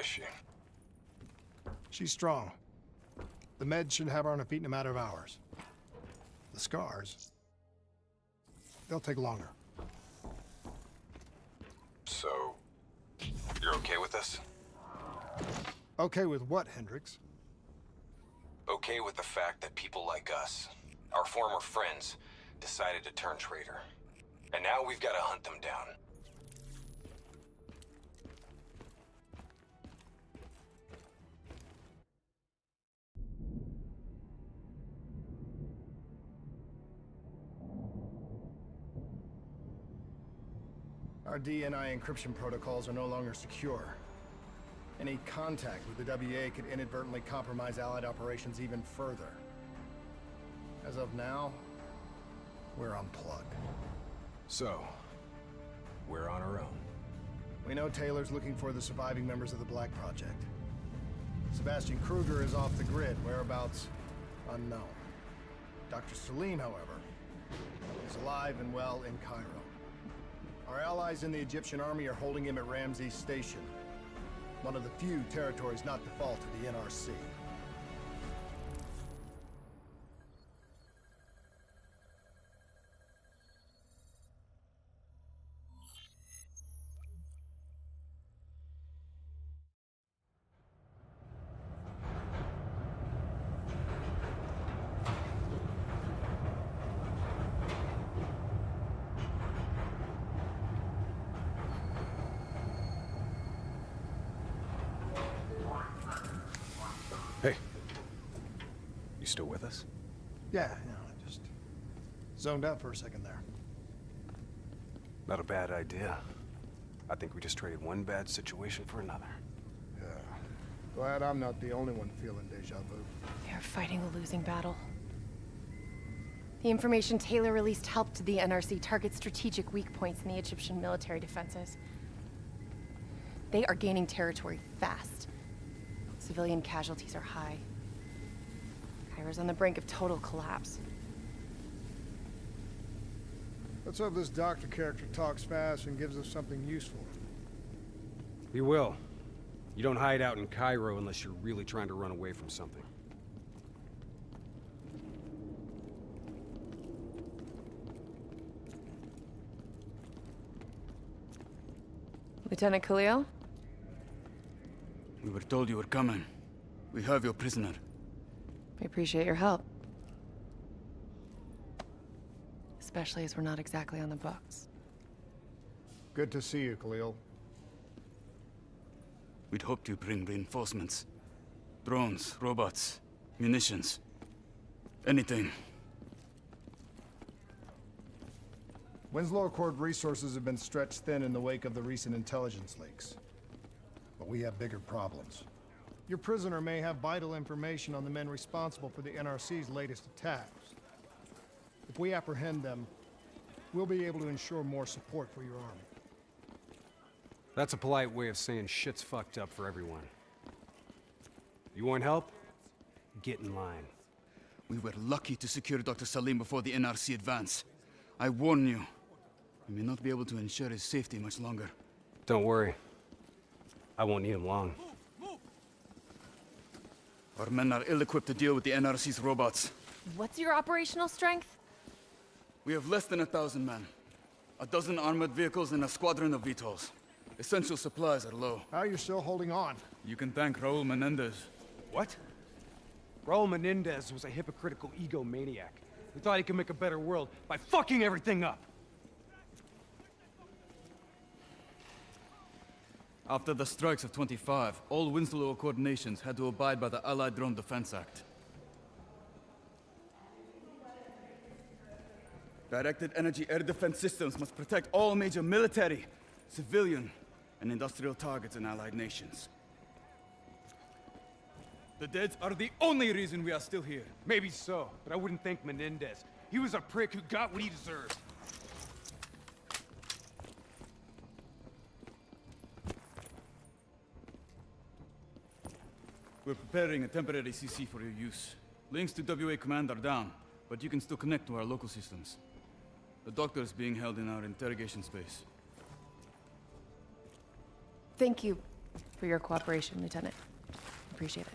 is she? She's strong. The meds should have her on her feet in a matter of hours. The scars, they'll take longer. So, you're okay with this? Okay with what, Hendricks? Okay with the fact that people like us, our former friends, decided to turn traitor. And now we've got to hunt them down. Our DNI encryption protocols are no longer secure. Any contact with the WA could inadvertently compromise Allied operations even further. As of now, we're unplugged. So, we're on our own. We know Taylor's looking for the surviving members of the Black Project. Sebastian Kruger is off the grid, whereabouts unknown. Dr. Salim, however, is alive and well in Cairo. Our allies in the Egyptian army are holding him at Ramses Station, one of the few territories not default to the NRC. Hey. You still with us? Yeah, I just zoned out for a second there. Not a bad idea. I think we just traded one bad situation for another. Yeah. Glad I'm not the only one feeling deja vu. They're fighting a losing battle. The information Taylor released helped the NRC target strategic weak points in the Egyptian military defenses. They are gaining territory fast. Civilian casualties are high. Cairo's on the brink of total collapse. Let's hope this doctor character talks fast and gives us something useful. He will. You don't hide out in Cairo unless you're really trying to run away from something. Lieutenant Khalil? We were told you were coming. We have your prisoner. We appreciate your help. Especially as we're not exactly on the books. Good to see you, Khalil. We'd hoped to bring reinforcements. Drones, robots, munitions. Anything. Winslow Accord resources have been stretched thin in the wake of the recent intelligence leaks. But we have bigger problems. Your prisoner may have vital information on the men responsible for the NRC's latest attacks. If we apprehend them, we'll be able to ensure more support for your army. That's a polite way of saying shit's fucked up for everyone. You want help? Get in line. We were lucky to secure Dr. Salim before the NRC advance. I warn you, we may not be able to ensure his safety much longer. Don't worry. I won't need him long. Our men are ill-equipped to deal with the NRC's robots. What's your operational strength? We have less than 1,000 men. 12 armored vehicles and a squadron of VTOLs. Essential supplies are low. How are you still holding on? You can thank Raul Menendez. What? Raul Menendez was a hypocritical egomaniac who thought he could make a better world by fucking everything up. After the strikes of 25, all Winslow Accord nations had to abide by the Allied Drone Defense Act. Directed energy air defense systems must protect all major military, civilian, and industrial targets in Allied nations. The dead are the only reason we are still here. Maybe so, but I wouldn't thank Menendez. He was a prick who got what he deserved. We're preparing a temporary CC for your use. Links to WA Command are down, but you can still connect to our local systems. The doctor is being held in our interrogation space. Thank you for your cooperation, Lieutenant. Appreciate it.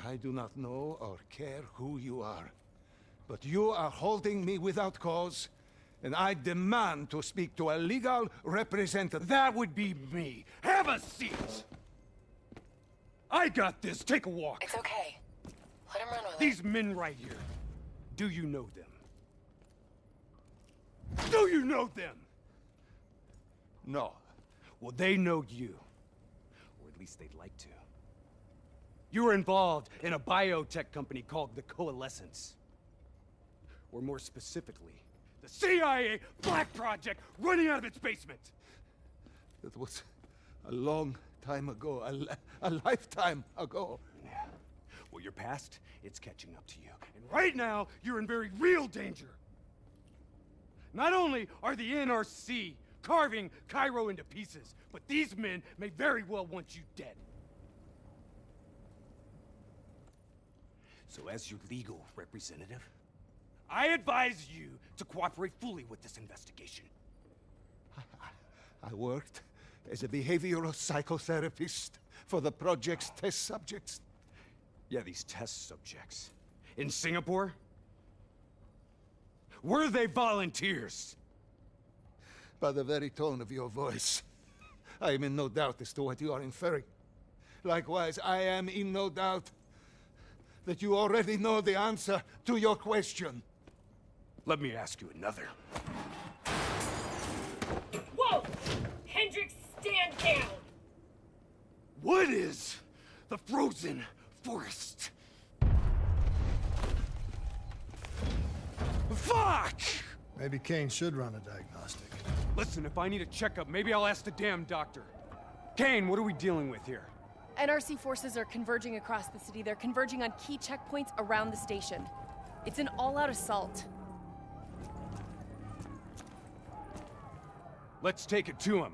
I do not know or care who you are, but you are holding me without cause, and I demand to speak to a legal representative. That would be me. Have a seat! I got this. Take a walk. It's okay. Let him run with These men right here. Do you know them? Do you know them? No. Well, they know you. Or at least they'd like to. You were involved in a biotech company called the Coalescence. Or more specifically, the CIA Black Project running out of its basement. That was a long time ago, a lifetime ago. Yeah. Well, your past, it's catching up to you. And right now, you're in very real danger. Not only are the NRC carving Cairo into pieces, but these men may very well want you dead. So as your legal representative, I advise you to cooperate fully with this investigation. I worked as a behavioral psychotherapist for the project's test subjects. Yeah, these test subjects. In Singapore? Were they volunteers? By the very tone of your voice, I am in no doubt as to what you are inferring. Likewise, I am in no doubt that you already know the answer to your question. Let me ask you another. Whoa! Hendrix, stand down! What is the frozen forest? Fuck! Maybe Kane should run a diagnostic. Listen, if I need a checkup, maybe I'll ask the damn doctor. Kane, what are we dealing with here? NRC forces are converging across the city. They're converging on key checkpoints around the station. It's an all-out assault. Let's take it to him.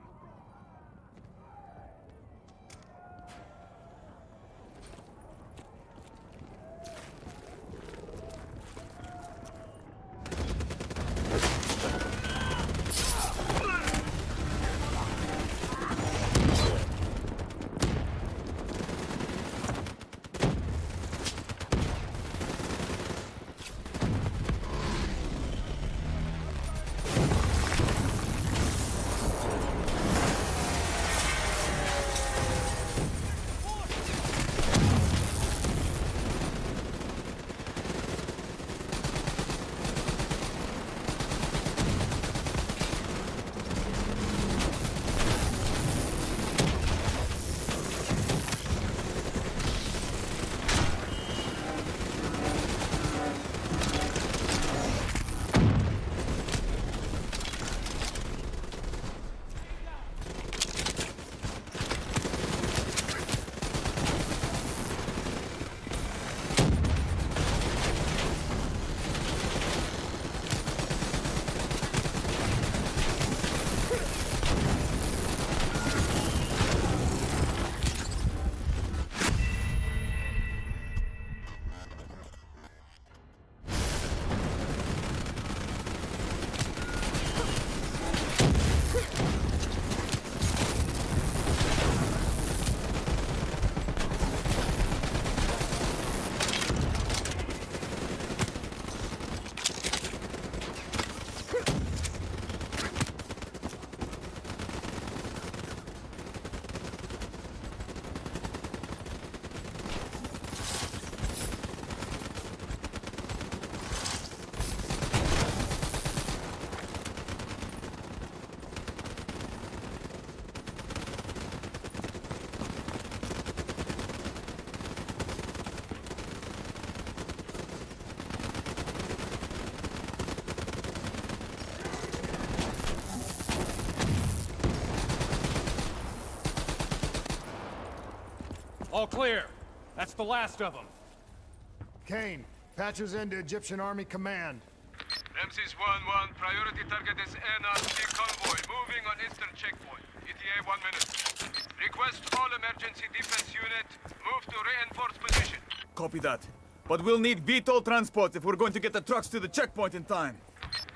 All clear. That's the last of them. Kane, patches into Egyptian Army Command. Ramses 1-1, priority target is NRC convoy, moving on eastern checkpoint. ETA 1 minute. Request all emergency defense unit, move to reinforced position. Copy that. But we'll need VTOL transports if we're going to get the trucks to the checkpoint in time.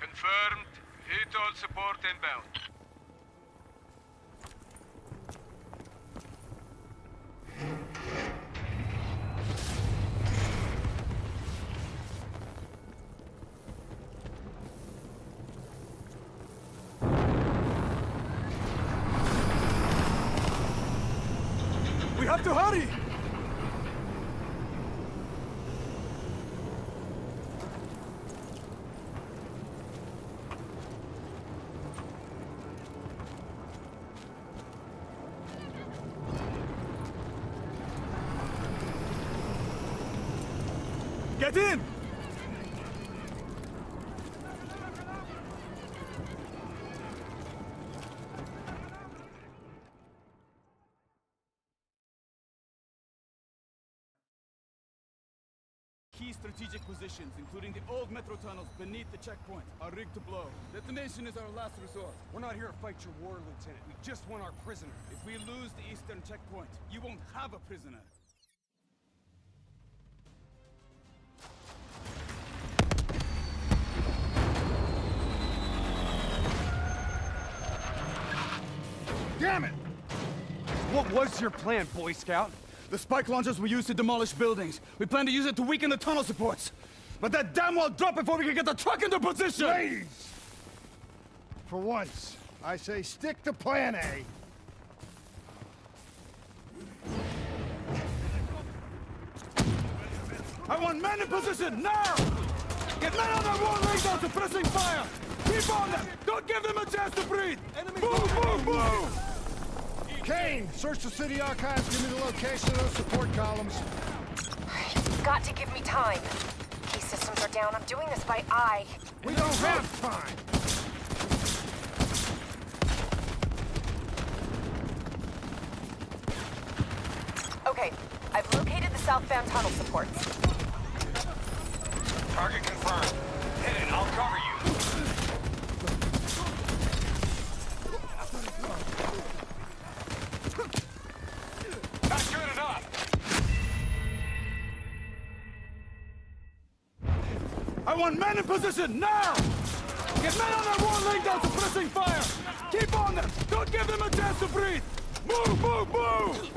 Confirmed. VTOL support inbound. We have to hurry! Get in! Key strategic positions, including the old metro tunnels beneath the checkpoint, are rigged to blow. Detonation is our last resort. We're not here to fight your war, Lieutenant. We just want our prisoner. If we lose the eastern checkpoint, you won't have a prisoner. Damn it! What was your plan, Boy Scout? The spike launchers were used to demolish buildings. We plan to use it to weaken the tunnel supports. But that damn well dropped before we can get the truck into position! Ladies! For once, I say stick to plan A. I want men in position, now! Get men on their war legs out to pressing fire! Keep on them! Don't give them a chance to breathe! Move, move, move! Kane, search the city archives. Give me the location of those support columns. You've got to give me time. Key systems are down. I'm doing this by eye. We don't have time. Okay, I've located the southbound tunnel supports. Target confirmed. Hit it, I'll cover you. Not good enough. I want men in position, now! Get men on their war legs out to pressing fire! Keep on them! Don't give them a chance to breathe! Move, move, move!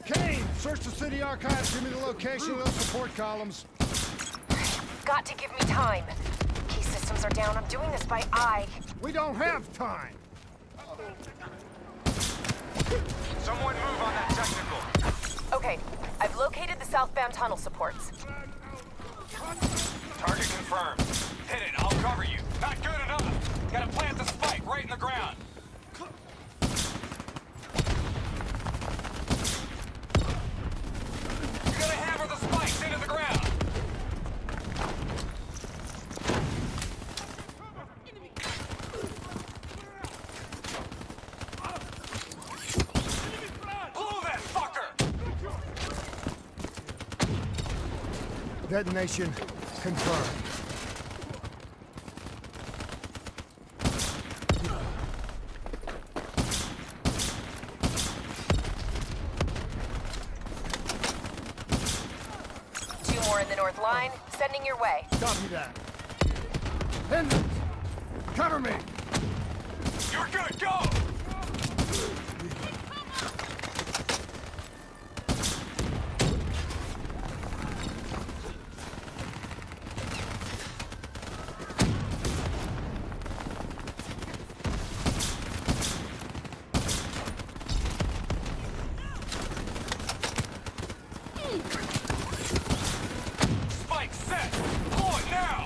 Kane, search the city archives. Give me the location of those support columns. Got to give me time. Key systems are down. I'm doing this by eye. We don't have time. Someone move on that technical. Okay, I've located the southbound tunnel supports. Target confirmed. Hit it, I'll cover you. Not good enough. Gotta plant the spike right in the ground. You gotta hammer the spikes into the ground. Blow that fucker! Detonation confirmed. Two more in the north line. Sending your way. Copy that. Hendricks, cover me. You're good, go! Spike set! Pull it now!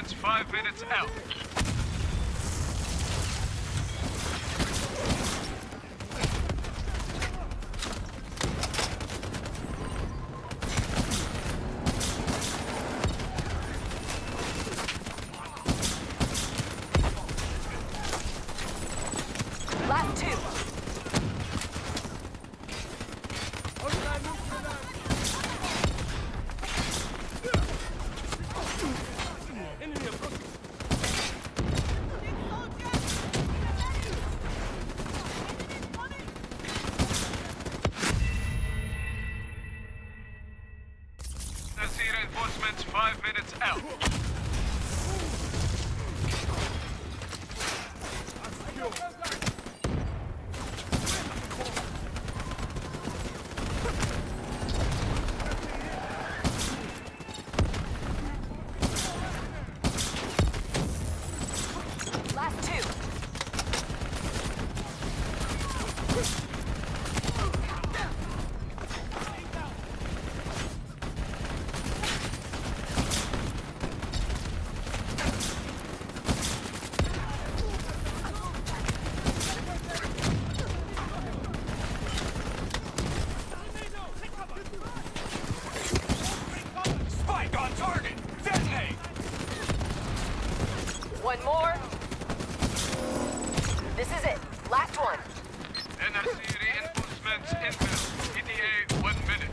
Reinforcements 5 minutes out. Last two. Nazi reinforcements 5 minutes out. Last two. Spike on target! Detonate! One more. This is it. Last one. NRC reinforcements inbound. ETA 1 minute.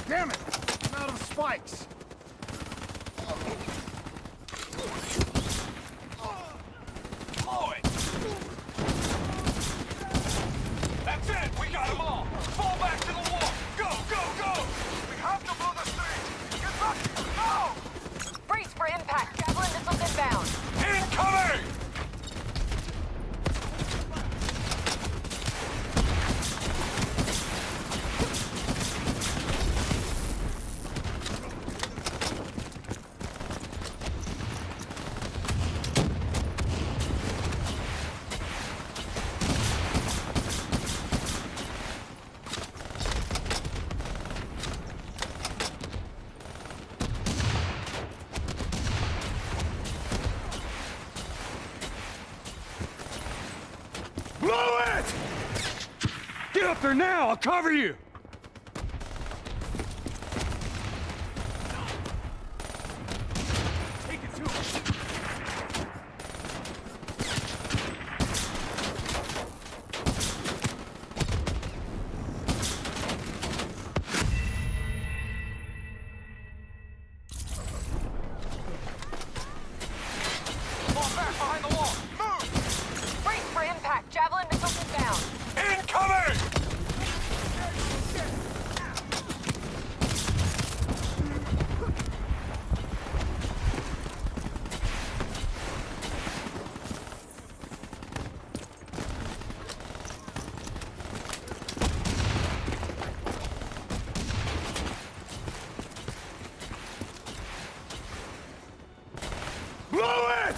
Damn it! I'm out of spikes! Boy! That's it! We got them all! Fall back to the wall! Go, go, go! We have to blow the street! Get back! Go! Brace for impact. Javelin missiles inbound. Incoming! Blow it! Get up there now! I'll cover you! Take it to him! Fall back behind the wall! Move! Brace for impact. Javelin missiles inbound. Incoming!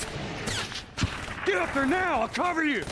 it! Get up there now! I'll cover you!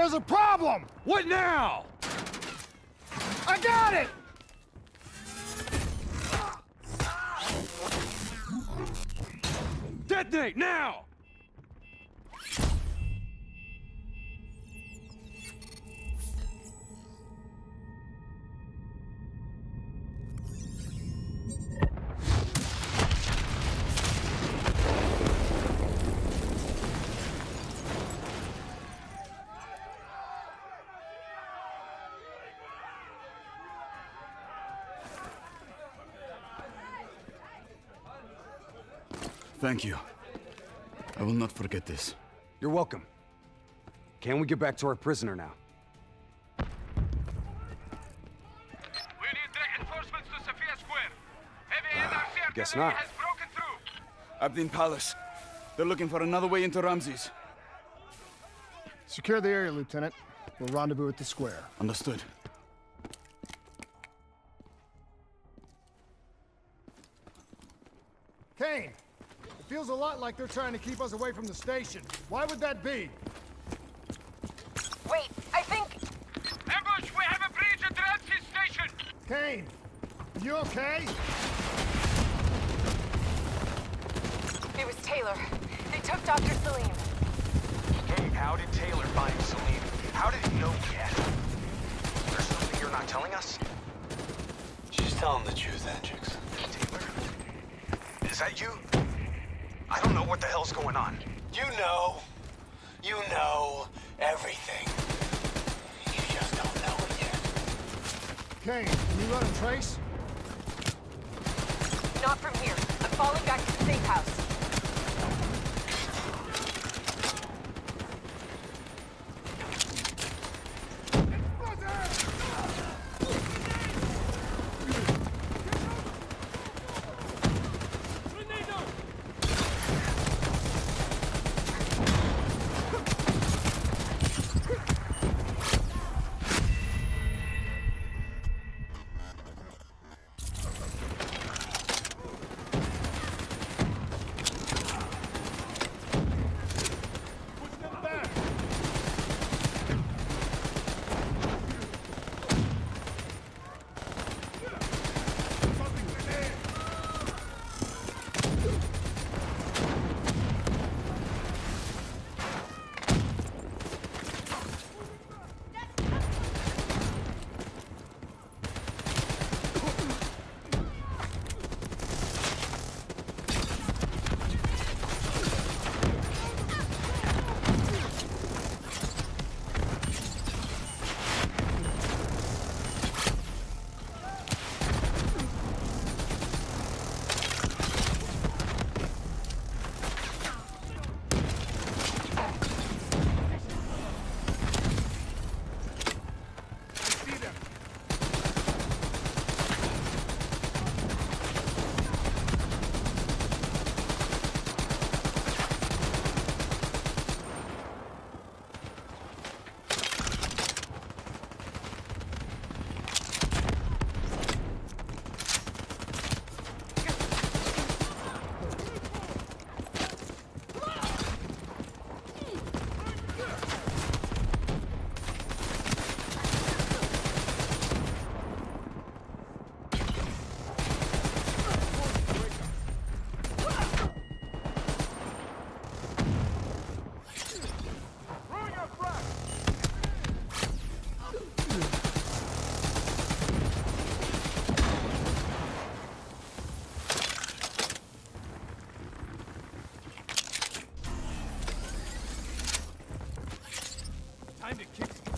There's a problem! What now? I got it! Detonate now! Thank you. I will not forget this. You're welcome. Can we get back to our prisoner now? We need reinforcements to Sophia Square. Heavy NRC guess artillery not. has broken through. Abdin Palace. They're looking for another way into Ramses. Secure the area, Lieutenant. We'll rendezvous at the square. Understood. Kane! It feels a lot like they're trying to keep us away from the station. Why would that be? Wait, I think... Ambush! We have a breach at Ramses Station! Kane! You okay? It was Taylor. They took Dr. Salim. Hey, how did Taylor find Salim? How did he know yet? There's something you're not telling us? She's telling the truth, Hendricks. Taylor? Is that you? I don't know what the hell's going on. You know. You know everything. You just don't know it yet. Kane, can you run a trace? Not from here. I'm falling back to the safe house.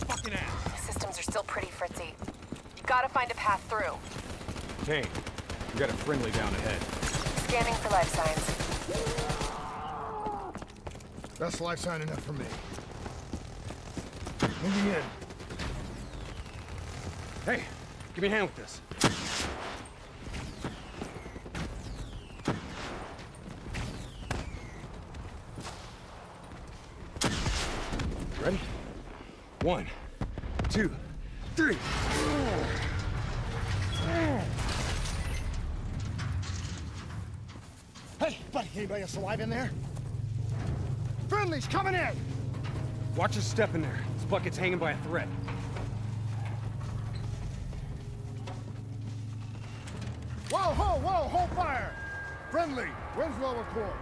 Fucking ass! The systems are still pretty fritzy. You gotta find a path through. Kane, we got a friendly down ahead. Scanning for life signs. That's life sign enough for me. Moving in. Hey, give me a hand with this. Ready? 1, 2, 3. Hey, buddy, anybody else alive in there? Friendly's coming in! Watch your step in there. This bucket's hanging by a thread. Whoa, hold fire! Friendly, Winslow Accord.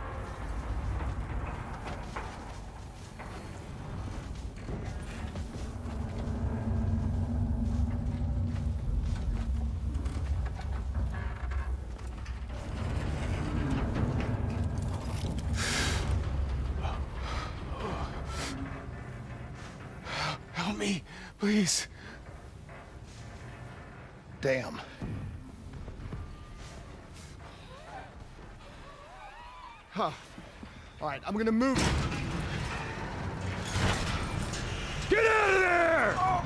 Help me, please. Damn. Huh. All right, I'm gonna move. Get out of there! Oh.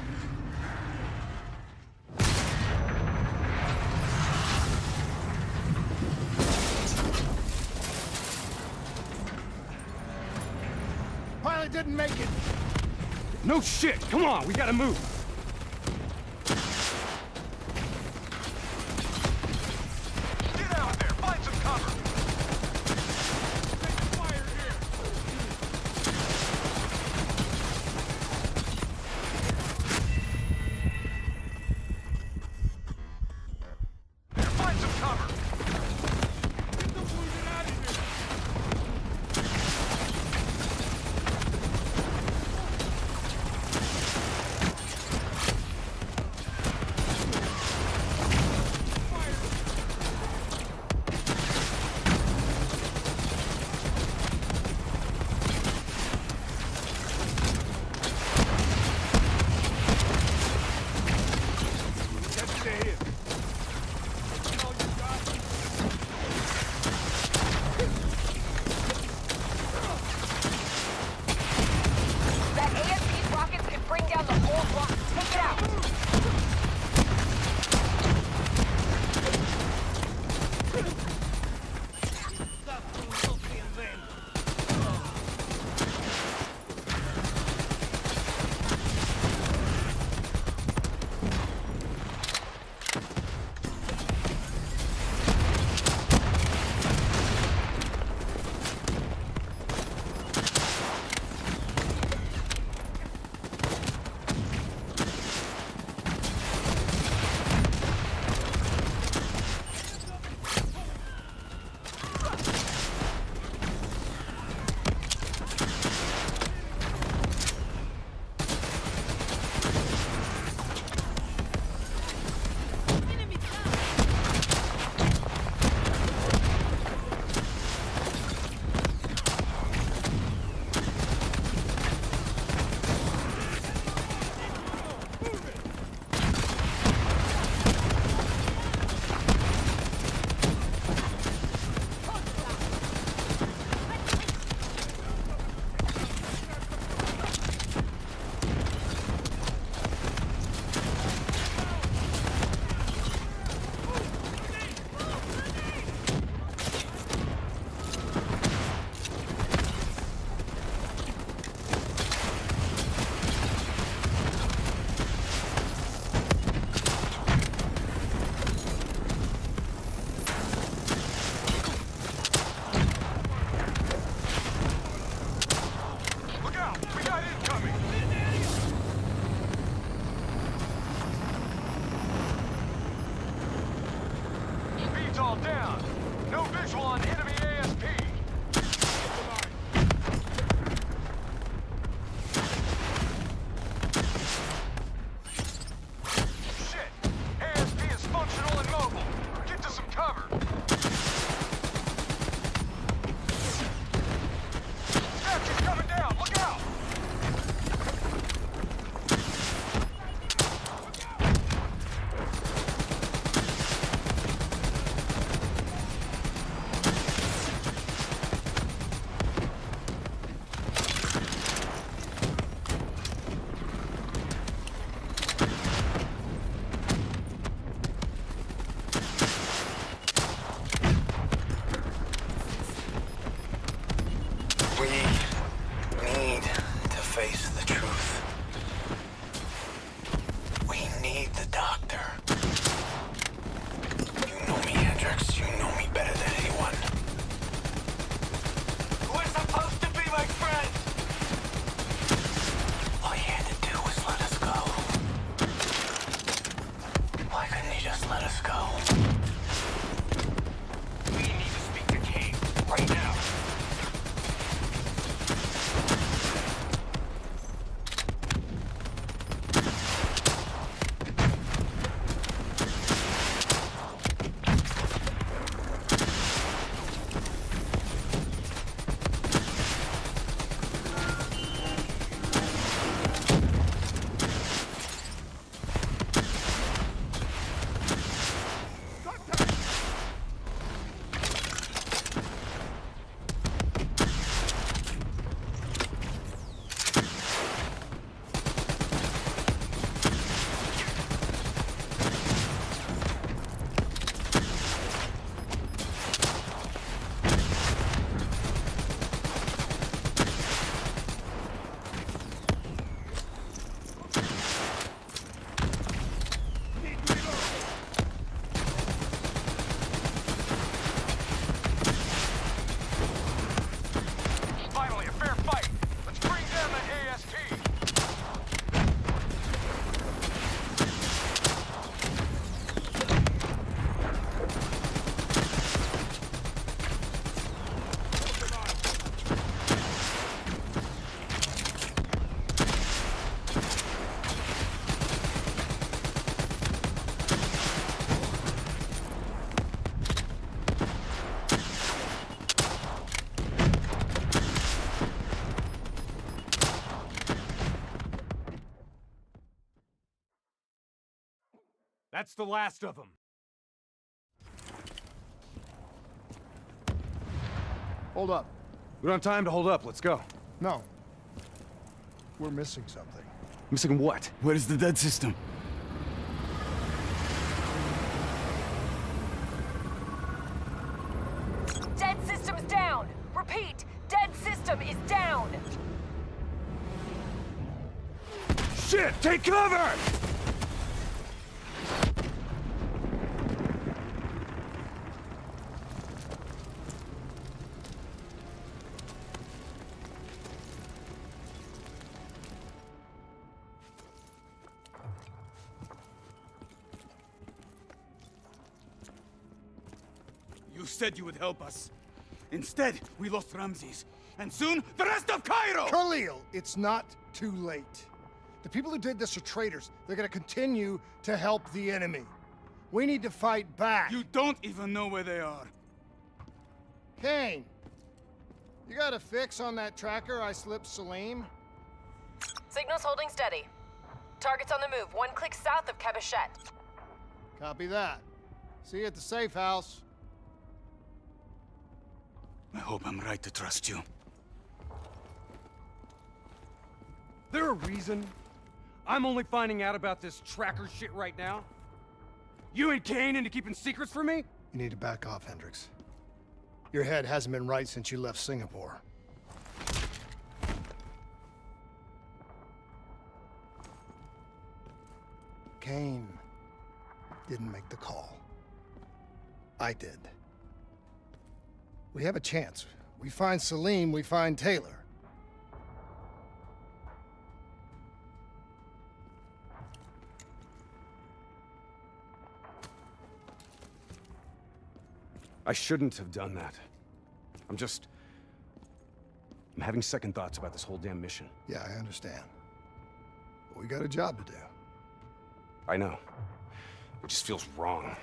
Pilot didn't make it. No shit! Come on, we gotta move! Get out there! Find some cover! Taking fire here! Find some cover! Get the wounded out of here! doctor. You know me, Hendrix. You know me better than anyone. We're supposed to be my friends! All you had to do was let us go. Why couldn't you just let us go? We need to speak to King right now. Finally, a fair fight. Let's bring down the AST. That's the last of them. Hold up. We don't have time to hold up. Let's go. No. We're missing something. Missing what? Where is the dead system? Dead system's down! Repeat, dead system is down! Shit! Take cover! You said you would help us. Instead, we lost Ramses. And soon, the rest of Cairo! Khalil, it's not too late. The people who did this are traitors. They're gonna continue to help the enemy. We need to fight back. You don't even know where they are. Kane, you got a fix on that tracker I slipped Salim? Signal's holding steady. Target's on the move, 1 click south of Cabochette. Copy that. See you at the safe house. I hope I'm right to trust you. There a reason I'm only finding out about this tracker shit right now? You and Kane into keeping secrets from me? You need to back off, Hendrix. Your head hasn't been right since you left Singapore. Kane didn't make the call. I did. We have a chance. We find Salim, we find Taylor. I shouldn't have done that. I'm having second thoughts about this whole damn mission. Yeah, I understand. But we got a job to do. I know. It just feels wrong.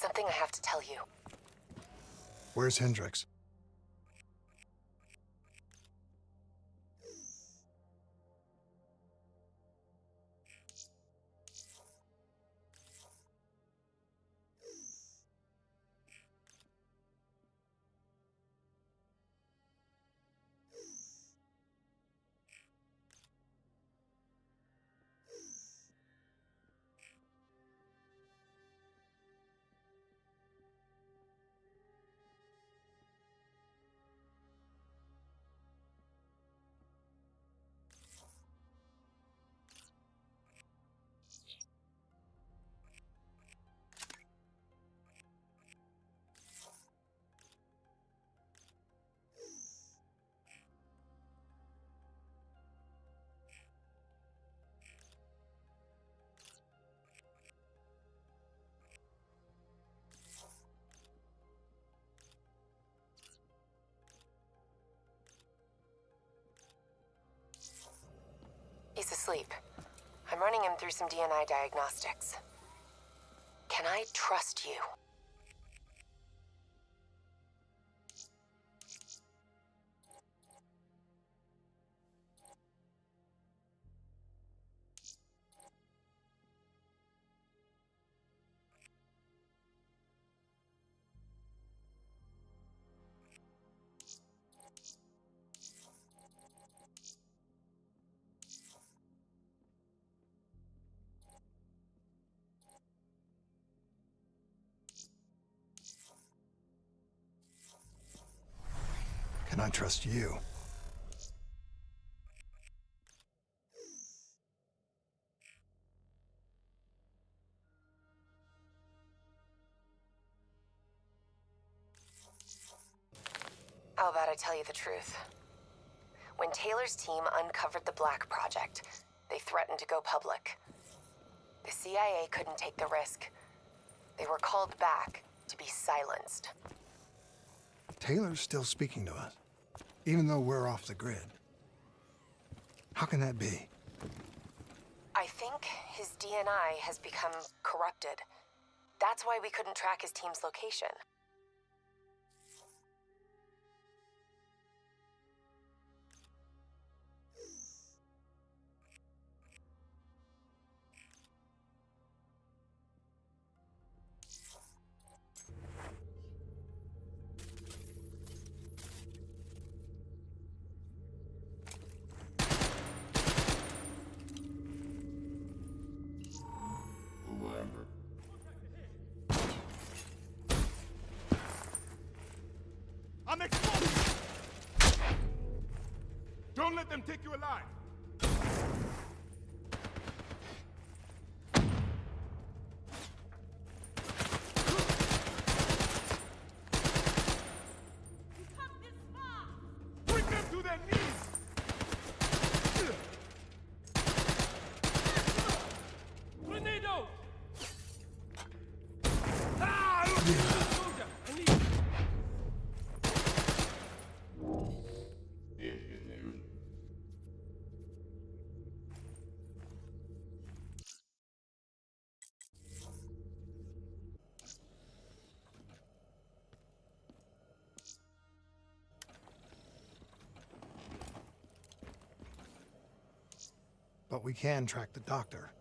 something I have to tell you. Where's Hendricks? He's asleep. I'm running him through some DNI diagnostics. Can I trust you? Can I trust you? How about I tell you the truth? When Taylor's team uncovered the Black Project, they threatened to go public. The CIA couldn't take the risk. They were called back to be silenced. Taylor's still speaking to us, even though we're off the grid. How can that be? I think his DNI has become corrupted. That's why we couldn't track his team's location. I'm exposed! Don't let them take you alive! Bring them to their knees! Tornado! But we can track the doctor.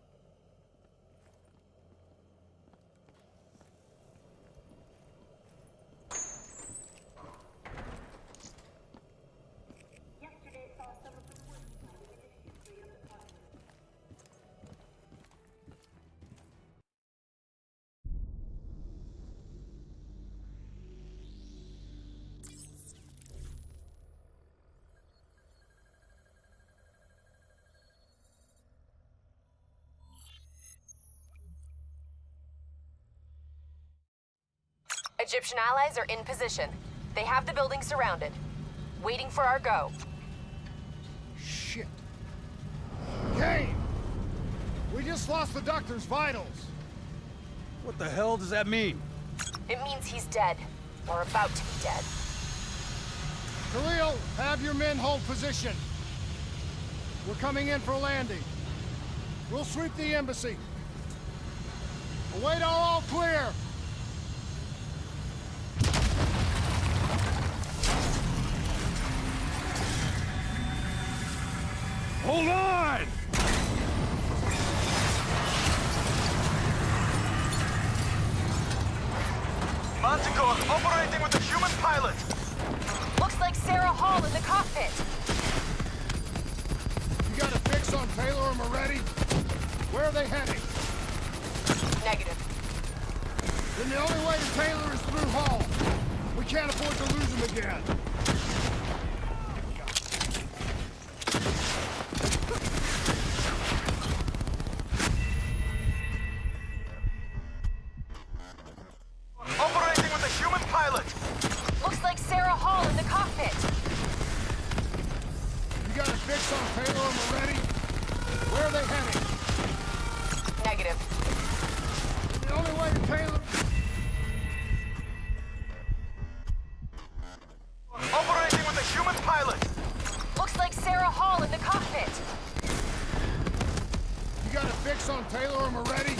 Egyptian allies are in position. They have the building surrounded, waiting for our go. Shit. Kane! We just lost the doctor's vitals. What the hell does that mean? It means he's dead, or about to be dead. Khalil, have your men hold position. We're coming in for landing. We'll sweep the embassy. Await all clear. Manticore operating with a human pilot. Looks like Sarah Hall in the cockpit. You got a fix on Taylor and Moretti? Where are they heading? Negative. Then the only way to Taylor is through Hall. We can't afford to lose him again. Operating with a human pilot. Looks like Sarah Hall in the cockpit. You got a fix on Taylor and Moretti? Where are they heading? Negative. The only way to Taylor... Operating with a human pilot. Looks like Sarah Hall in the cockpit. You got a fix on Taylor and Moretti?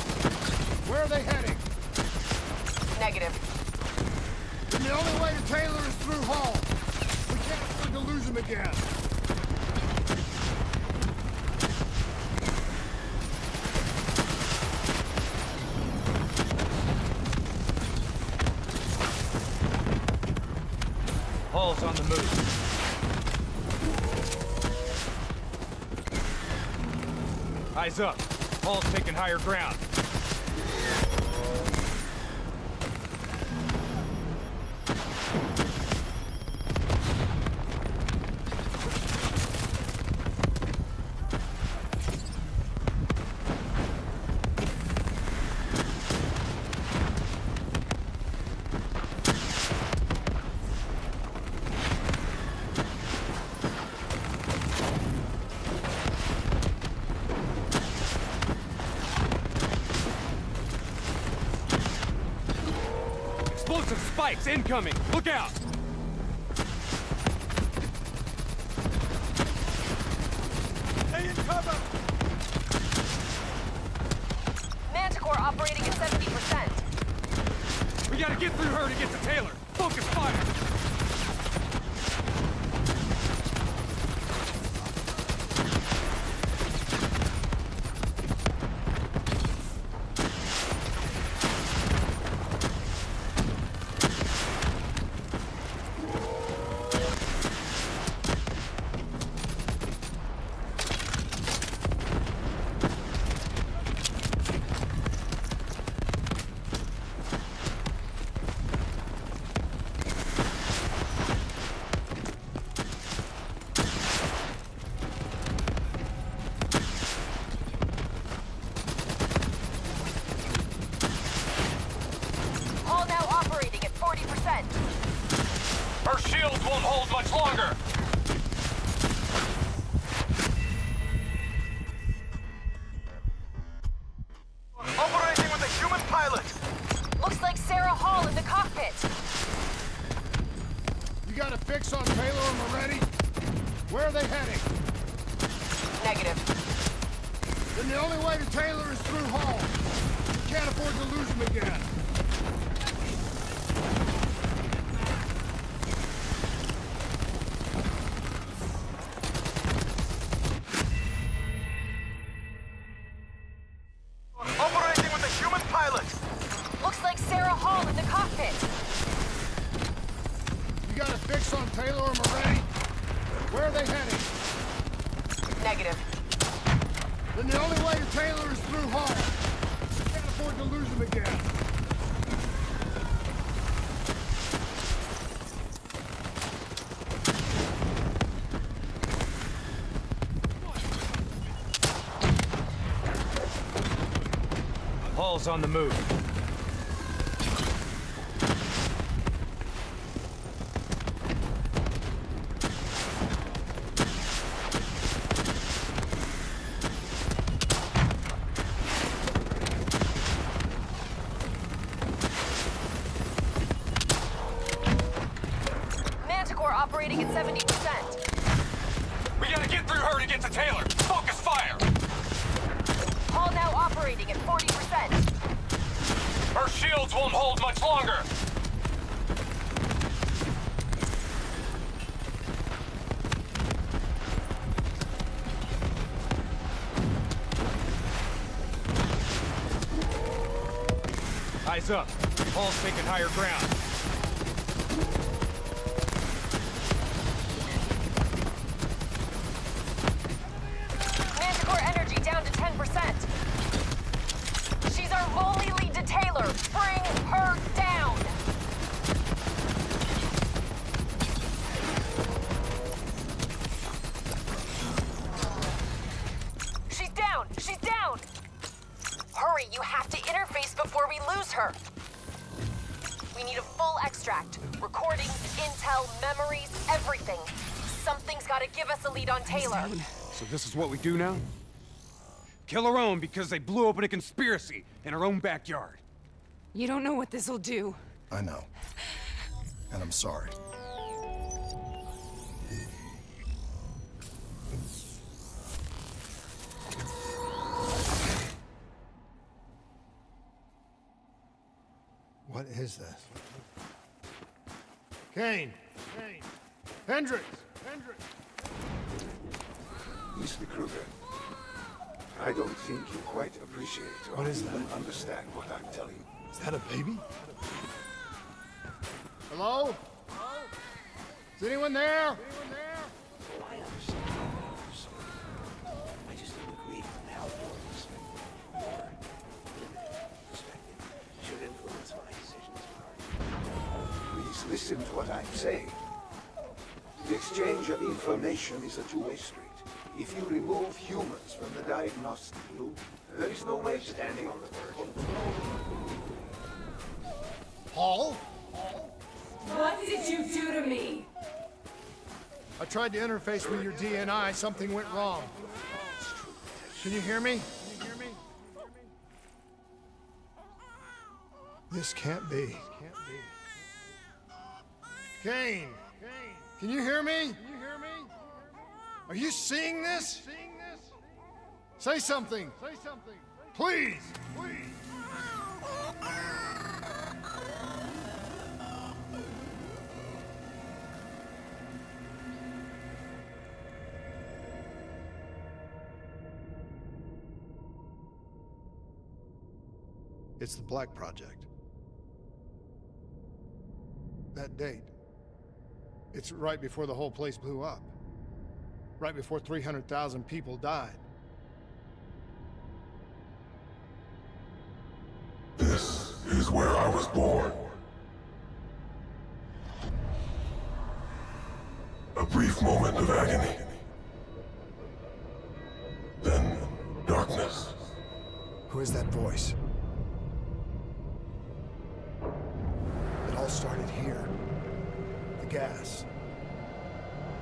Where are they heading? Negative. Then the only way to Taylor is through Hall. We can't afford to lose him again. Hall's on the move. Eyes up. Hall's taking higher ground. Explosive spikes incoming! Look out! Stay in cover! Manticore operating at 70%. We gotta get through her to get to Taylor! Focus fire! Hall now operating at 40%. Her shields won't hold much longer. Operating with a human pilot. Looks like Sarah Hall in the cockpit. You got a fix on Taylor and Moretti? Where are they heading? Negative. Then the only way to Taylor is through Hall. We can't afford to lose him again. Operating with a human pilot. Looks like Sarah Hall in the cockpit. You got a fix on Taylor and Moretti? Where are they heading? Negative. Then the only way to Taylor is through Hall. We can't afford to lose him again. Hall's on the move. Manticore operating at 70%. We gotta get through her to get to Taylor. Focus fire. Hall now operating at 40%. Her shields won't hold much longer. Eyes up. Paul's taking higher ground. Manticore energy down to 10%. She's our only lead to Taylor. Bring her down. She's down. She's down. Hurry, you have to interface before we lose her. We need a full extract. Recordings, intel, memories, everything. Something's gotta give us a lead on Taylor. So this is what we do now? Kill our own because they blew open a conspiracy in our own backyard. You don't know what this'll do. I know. And I'm sorry. What is this? Kane! Kane! Hendricks! Hendricks! Mr. Kruger, I don't think you quite appreciate or What is that? even understand what I'm telling you. Is that a baby? Hello? Is anyone there? I understand. I just don't agree with how your perspective should influence my decisions. Please listen to what I'm saying. The exchange of information is a two-way street. If you remove humans from the diagnostic loop, there is no way of standing on the verge. Paul? What did you do to me? I tried to interface with your DNI. Something went wrong. Can you hear me? This can't be. Kane! Can you hear me? Are you seeing this? Say something! Please! It's the Black Project. That date. It's right before the whole place blew up. Right before 300,000 people died. This is where I was born. A brief moment of agony. Then darkness. Who is that voice? It all started here. The gas.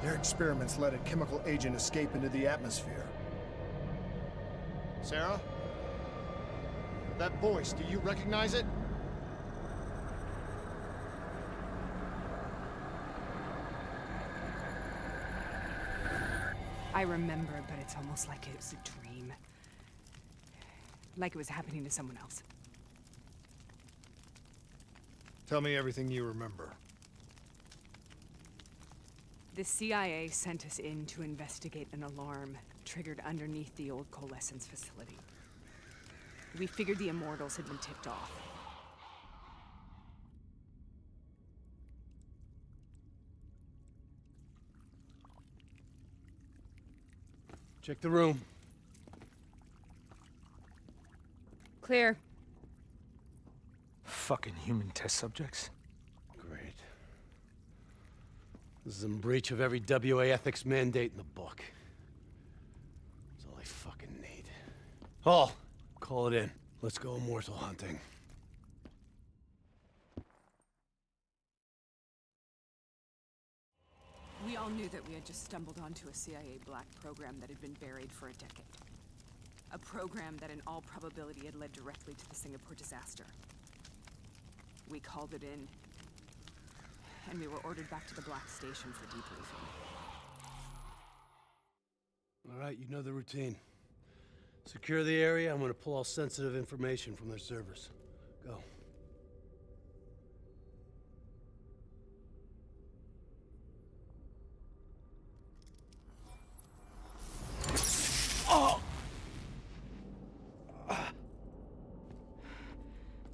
Their experiments let a chemical agent escape into the atmosphere. Sarah? That voice, do you recognize it? I remember, but it's almost like it was a dream. Like it was happening to someone else. Tell me everything you remember. The CIA sent us in to investigate an alarm triggered underneath the old coalescence facility. We figured the Immortals had been tipped off. Check the room. Clear. Fucking human test subjects. Great. This is in breach of every WA ethics mandate in the book. That's all I fucking need. Hall, call it in. Let's go immortal hunting. We all knew that we had just stumbled onto a CIA black program that had been buried for a decade. A program that in all probability had led directly to the Singapore disaster. We called it in, and we were ordered back to the Black Station for debriefing. All right, you know the routine. Secure the area. I'm gonna pull all sensitive information from their servers. Go.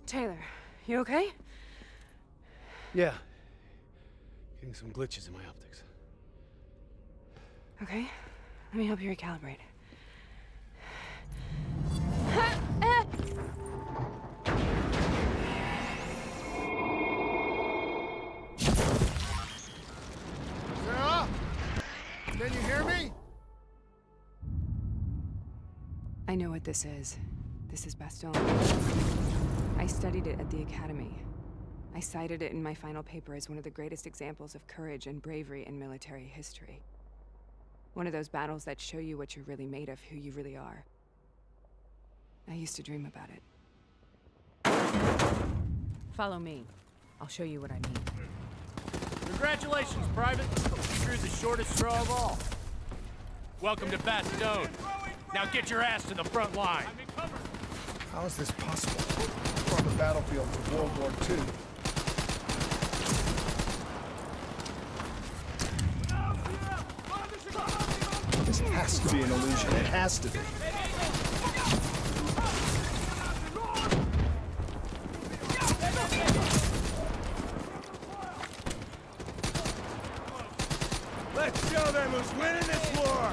Taylor, You okay? Yeah. Getting some glitches in my optics. Okay. Let me help you recalibrate. Sarah? Can you hear me? I know what this is. This is Bastion. I studied it at the Academy. I cited it in my final paper as one of the greatest examples of courage and bravery in military history. One of those battles that show you what you're really made of, who you really are. I used to dream about it. Follow me. I'll show you what I mean. Congratulations, Private. You drew the shortest straw of all. Welcome to Bastion. Now get your ass to the front line. How is this possible? We're on the battlefield for World War II. This has to be an illusion. It has to be. Let's show them who's winning this war!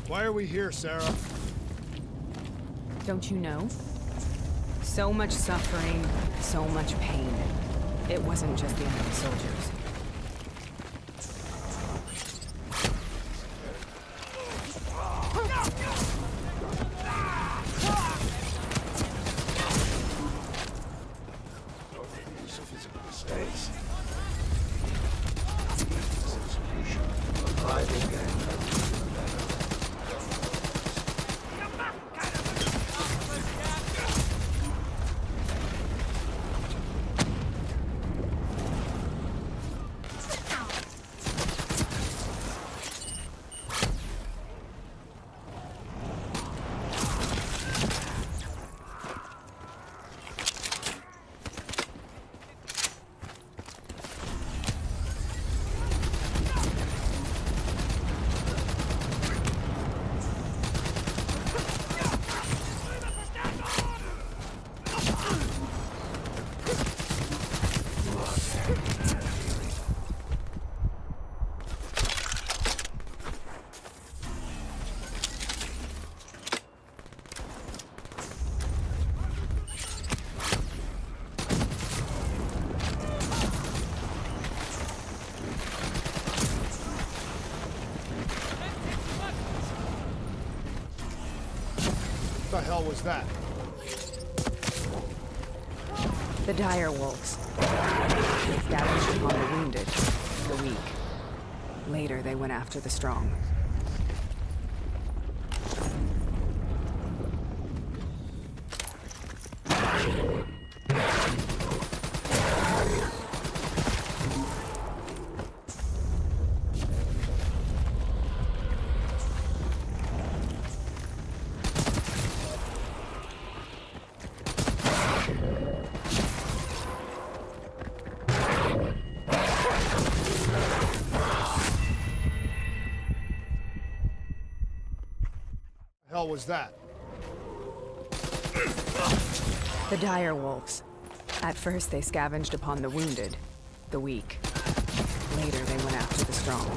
Why are we here, Sarah? Don't you know? So much suffering, so much pain. It wasn't just the enemy soldiers. hell was that? The dire wolves. They scavenged upon the wounded, the weak. Later, they went after the strong. Hell was that? The dire wolves. At first, they scavenged upon the wounded, the weak. Later, they went after the strong.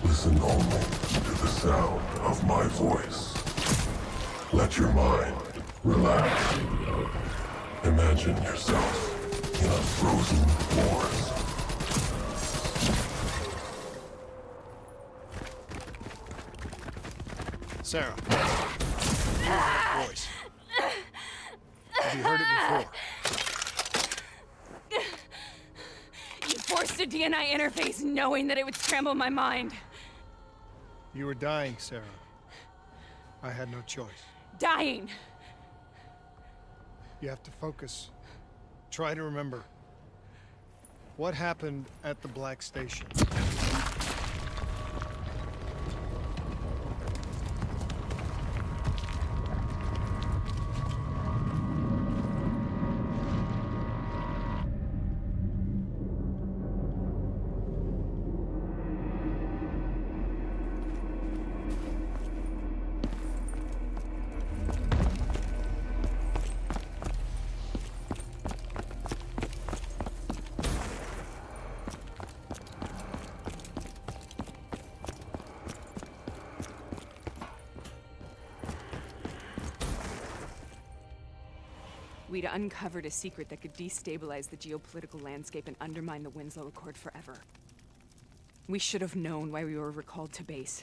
Listen only to the sound of my voice. Let your mind relax. Imagine yourself in a frozen forest. Sarah. That voice. Have you heard it before? You forced a DNI interface knowing that it would scramble my mind. You were dying, Sarah. I had no choice. Dying! You have to focus. Try to remember. What happened at the Black Station? We'd uncovered a secret that could destabilize the geopolitical landscape and undermine the Winslow Accord forever. We should have known why we were recalled to base.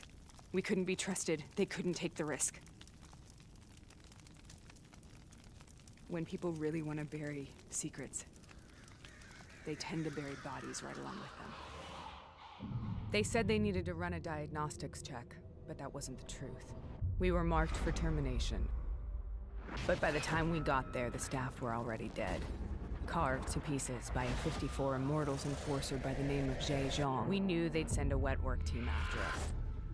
We couldn't be trusted. They couldn't take the risk. When people really want to bury secrets, they tend to bury bodies right along with them. They said they needed to run a diagnostics check, but that wasn't the truth. We were marked for termination. But by the time we got there, the staff were already dead. Carved to pieces by a 54 Immortals enforcer by the name of Jay Zhang. We knew they'd send a wet work team after us.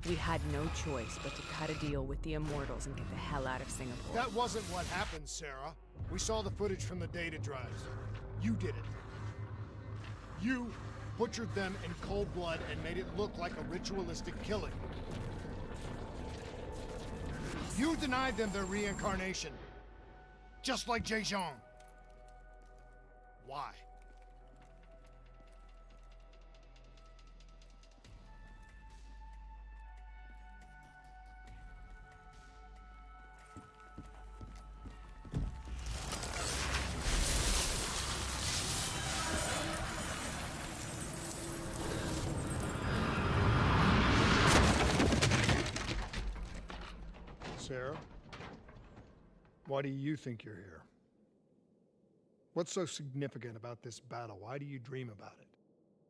We had no choice but to cut a deal with the Immortals and get the hell out of Singapore. That wasn't what happened, Sarah. We saw the footage from the data drives. You did it. You butchered them in cold blood and made it look like a ritualistic killing. You denied them their reincarnation. Just like Jay Zhang. Why? Sarah? Why do you think you're here? What's so significant about this battle? Why do you dream about it?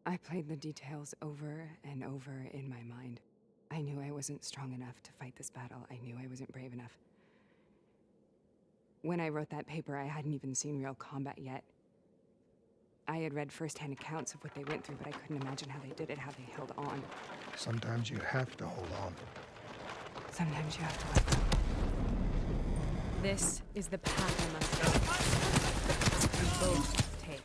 I played the details over and over in my mind. I knew I wasn't strong enough to fight this battle. I knew I wasn't brave enough. When I wrote that paper, I hadn't even seen real combat yet. I had read first-hand accounts of what they went through, but I couldn't imagine how they did it, how they held on. Sometimes you have to hold on. Sometimes you have to let go. This is the path I must go. We both take.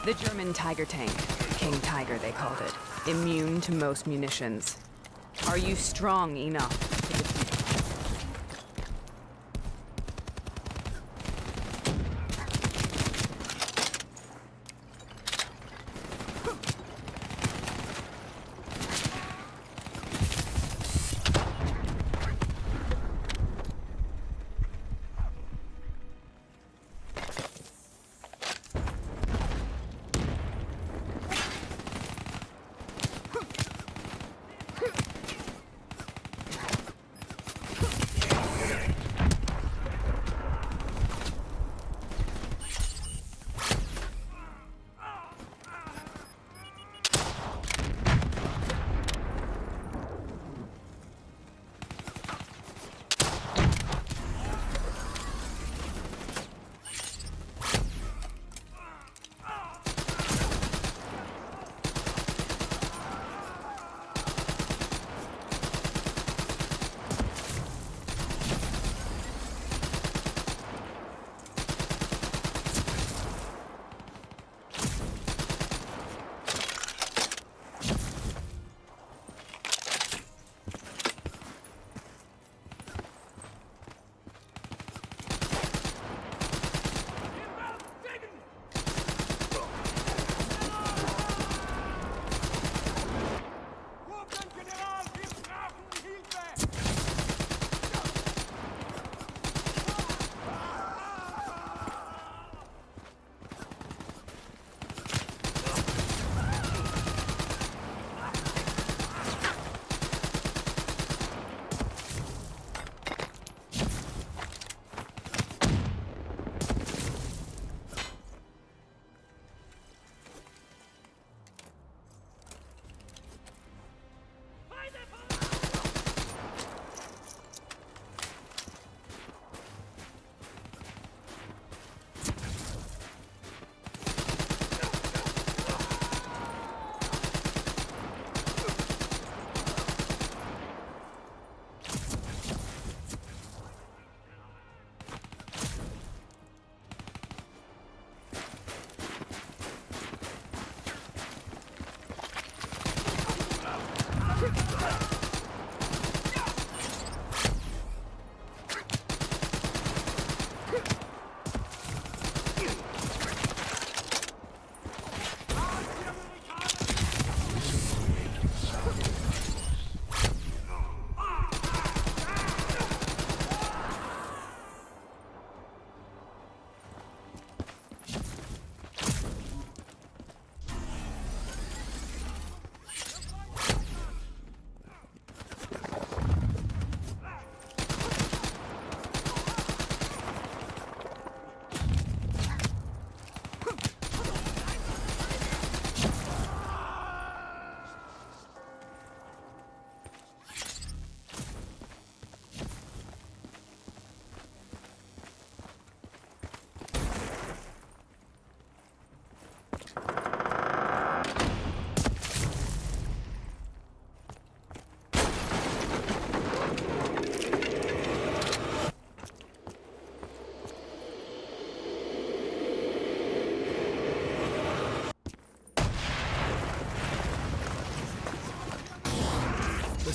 The German Tiger tank. King Tiger, they called it. Immune to most munitions. Are you strong enough to defeat it?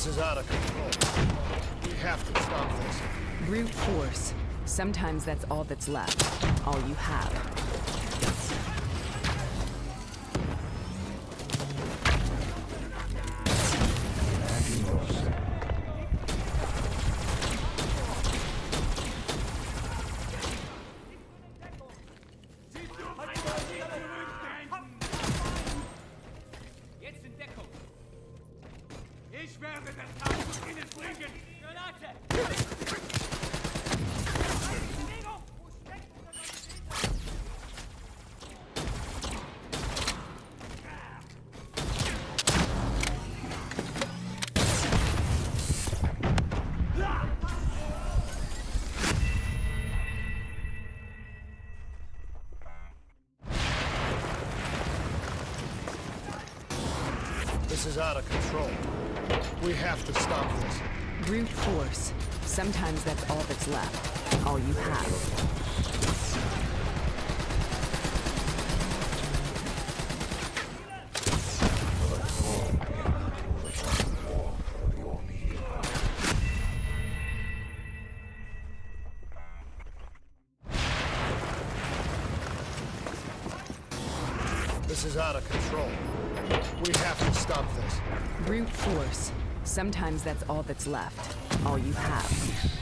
This is out of control. We have to stop this. Brute force. Sometimes that's all that's left. All you have. This is out of control. We have to stop this. Brute force. Sometimes that's all that's left. All you have. This is out of control. We have to stop this. Brute force. Sometimes that's all that's left. All you have.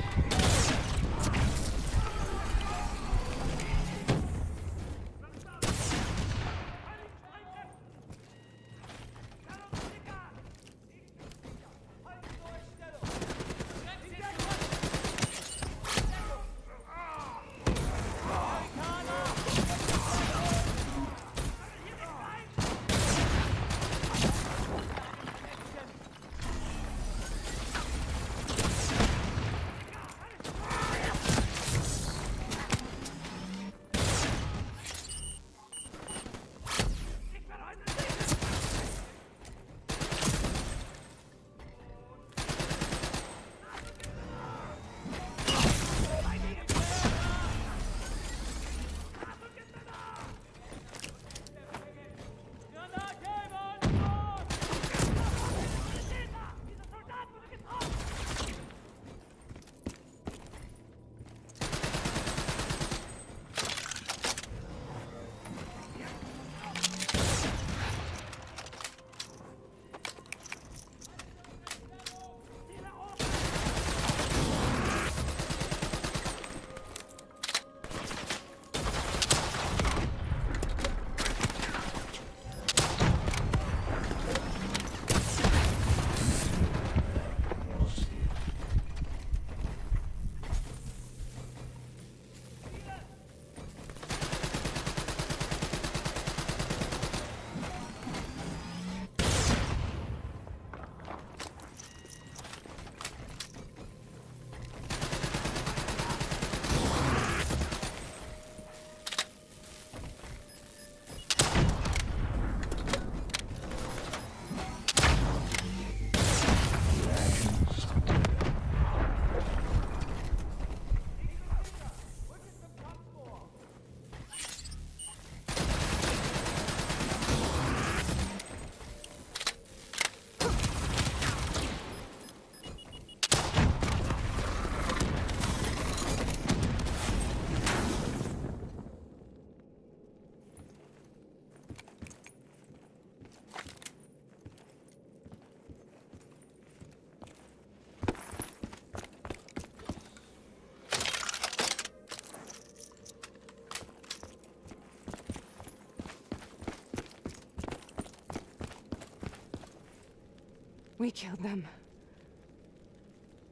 We killed them.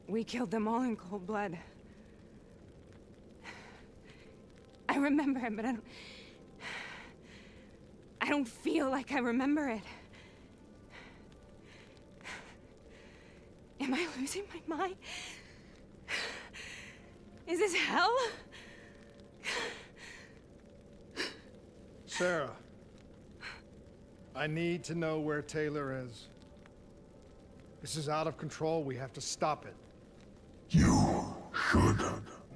We killed them all in cold blood. I remember it, but I don't feel like I remember it. Am I losing my mind? Is this hell? Sarah, I need to know where Taylor is. This is out of control. We have to stop it. You should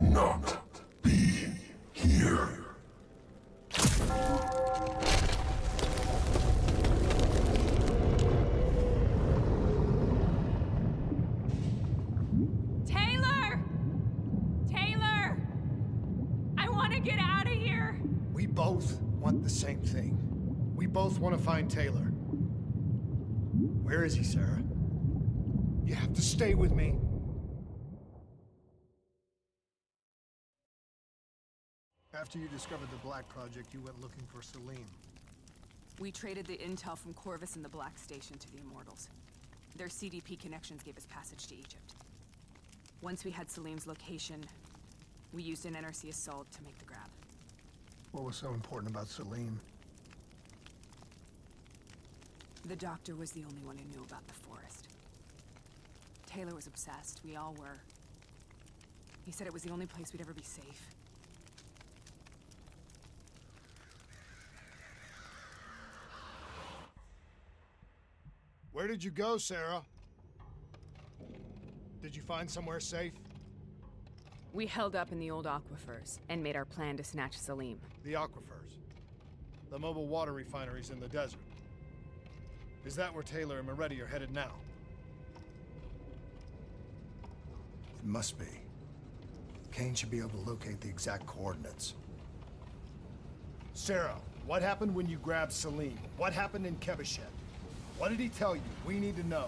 not be here. get out of here! We both want the same thing. We both want to find Taylor. Where is he, Sarah? You have to stay with me. After you discovered the Black Project, you went looking for Salim. We traded the intel from Corvus and the Black Station to the Immortals. Their CDP connections gave us passage to Egypt. Once we had Salim's location, we used an NRC assault to make the grab. What was so important about Salim? The doctor was the only one who knew about the forest. Taylor was obsessed. We all were. He said it was the only place we'd ever be safe. Where did you go, Sarah? Did you find somewhere safe? We held up in the old aquifers and made our plan to snatch Salim. The aquifers. The mobile water refineries in the desert. Is that where Taylor and Moretti are headed now? It must be. Kane should be able to locate the exact coordinates. Sarah, what happened when you grabbed Salim? What happened in Kebashet? What did he tell you? We need to know.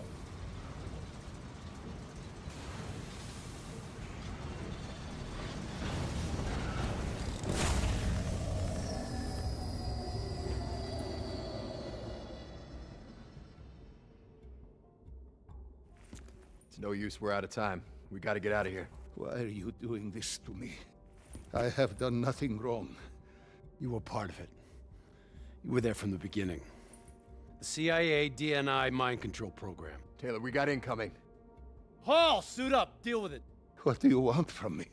It's no use, we're out of time. We gotta get out of here. Why are you doing this to me? I have done nothing wrong. You were part of it. You were there from the beginning. The CIA DNI mind control program. Taylor, we got incoming. Hall, suit up, deal with it. What do you want from me?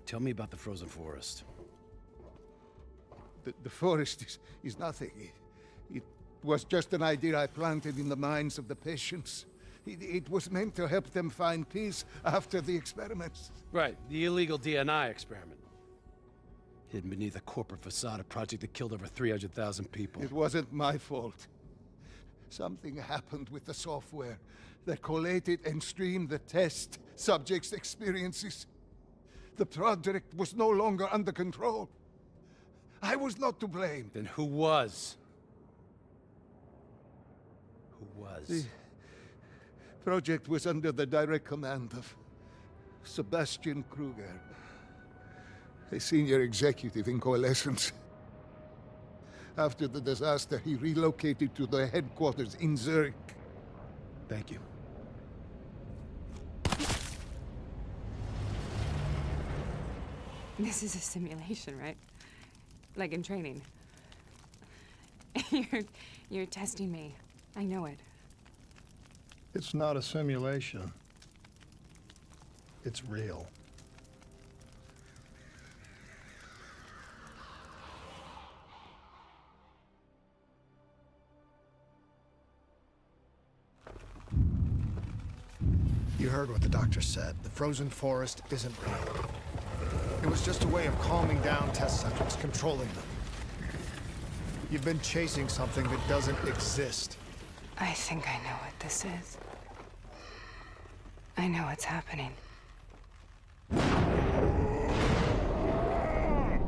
Tell me about the frozen forest. The forest is nothing. It was just an idea I planted in the minds of the patients. It was meant to help them find peace after the experiments. Right, the illegal DNI experiment. Hidden beneath a corporate facade, a project that killed over 300,000 people. It wasn't my fault. Something happened with the software that collated and streamed the test subjects' experiences. The project was no longer under control. I was not to blame. Then who was? Who was? The project was under the direct command of Sebastian Kruger, a senior executive in Coalescence. After the disaster, he relocated to the headquarters in Zurich. Thank you. This is a simulation, right? Like in training. You're testing me. I know it. It's not a simulation. It's real. You heard what the doctor said. The frozen forest isn't real. It was just a way of calming down test subjects, controlling them. You've been chasing something that doesn't exist. I think I know what this is. I know what's happening.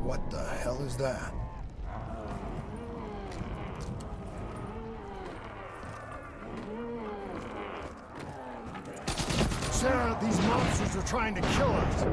What the hell is that? Sarah, these monsters are trying to kill us.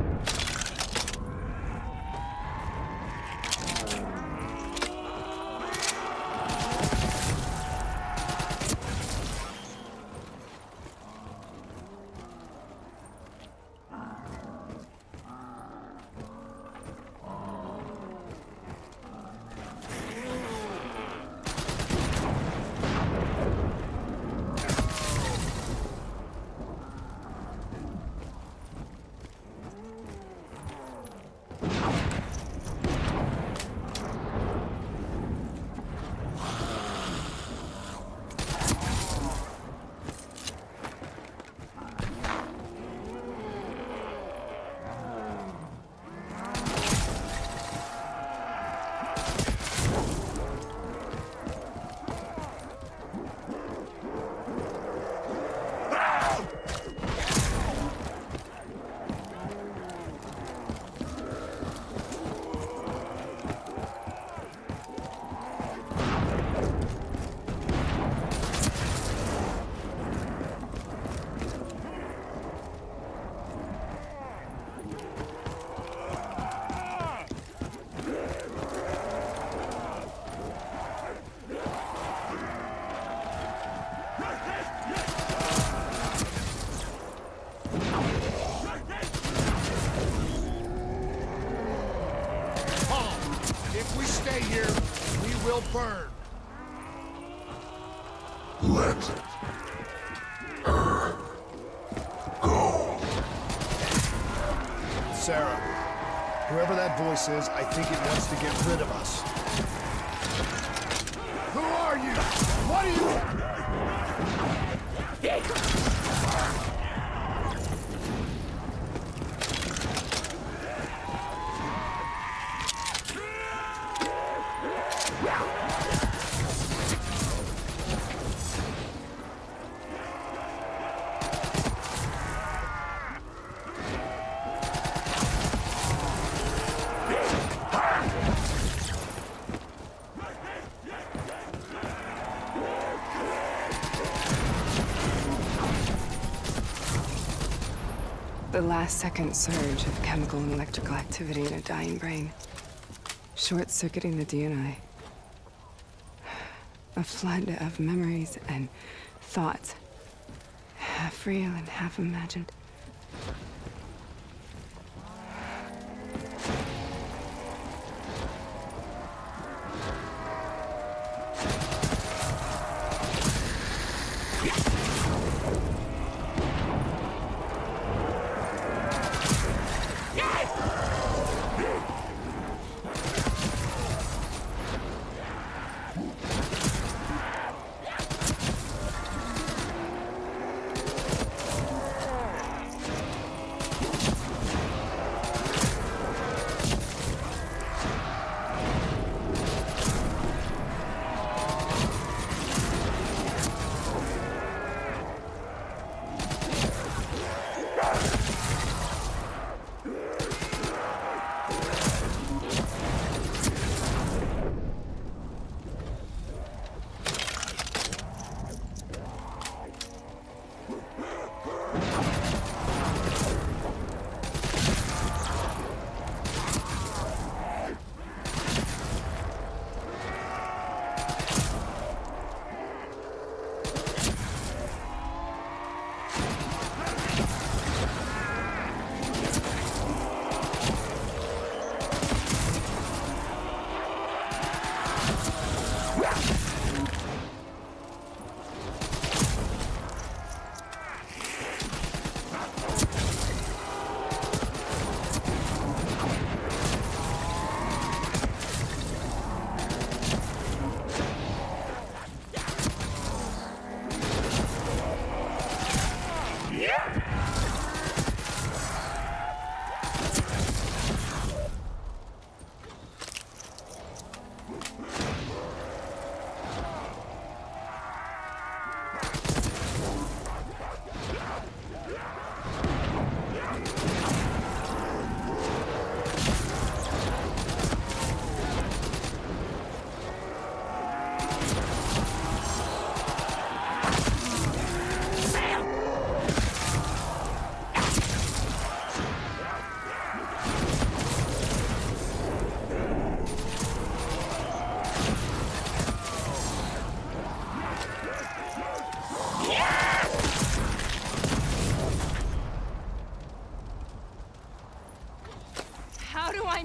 If we stay here, we will burn. Let her go. Sarah, whoever that voice is, I think it wants to get rid of us. Who are you? What are you? The last-second surge of chemical and electrical activity in a dying brain. Short-circuiting the DNA. A flood of memories and thoughts. Half real and half imagined.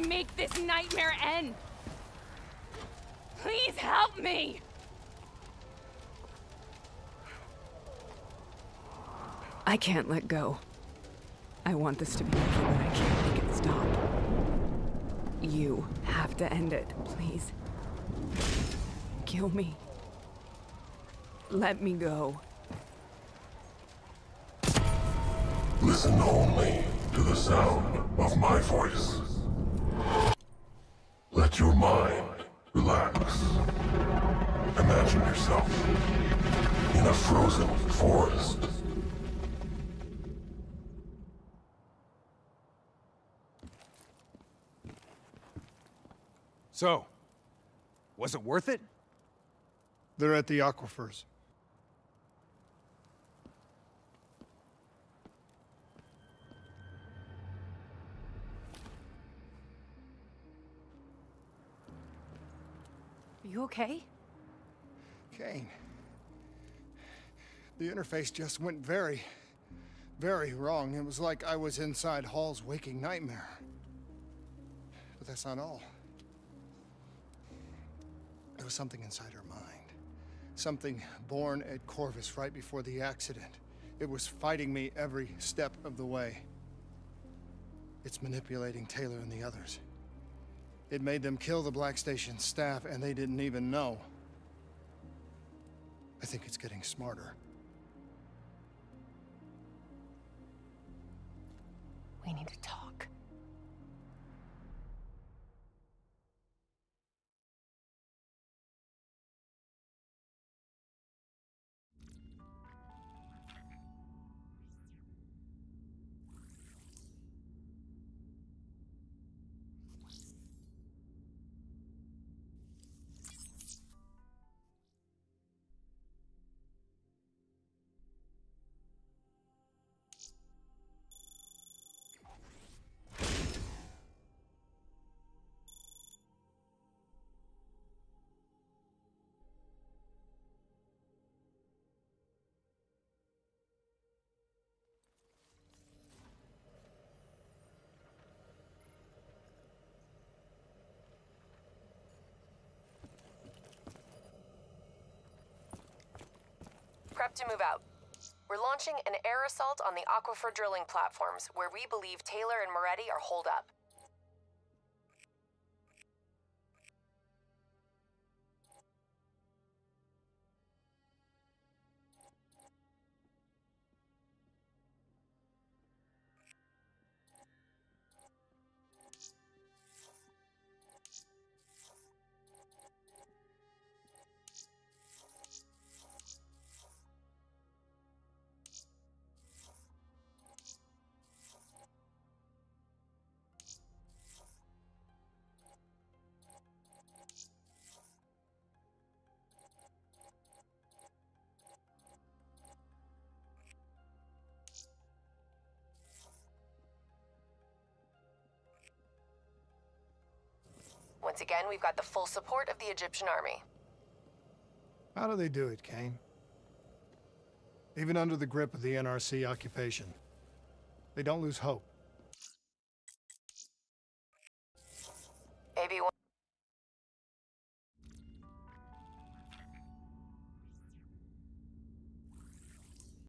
Make this nightmare end! Please help me! I can't let go. I want this to be over, but I can't make it stop. You have to end it, please. Kill me. Let me go. Listen only to the sound of my voice. Let your mind relax. Imagine yourself in a frozen forest. So, was it worth it? They're at the aquifers. Are you okay? Kane. The interface just went very, very wrong. It was like I was inside Hall's waking nightmare. But that's not all. There was something inside her mind. Something born at Corvus right before the accident. It was fighting me every step of the way. It's manipulating Taylor and the others. It made them kill the Black Station staff, and they didn't even know. I think it's getting smarter. We need to talk. Prep to move out. We're launching an air assault on the aquifer drilling platforms, where we believe Taylor and Moretti are holed up. Once again, we've got the full support of the Egyptian army. How do they do it, Kane? Even under the grip of the NRC occupation, they don't lose hope. AB-1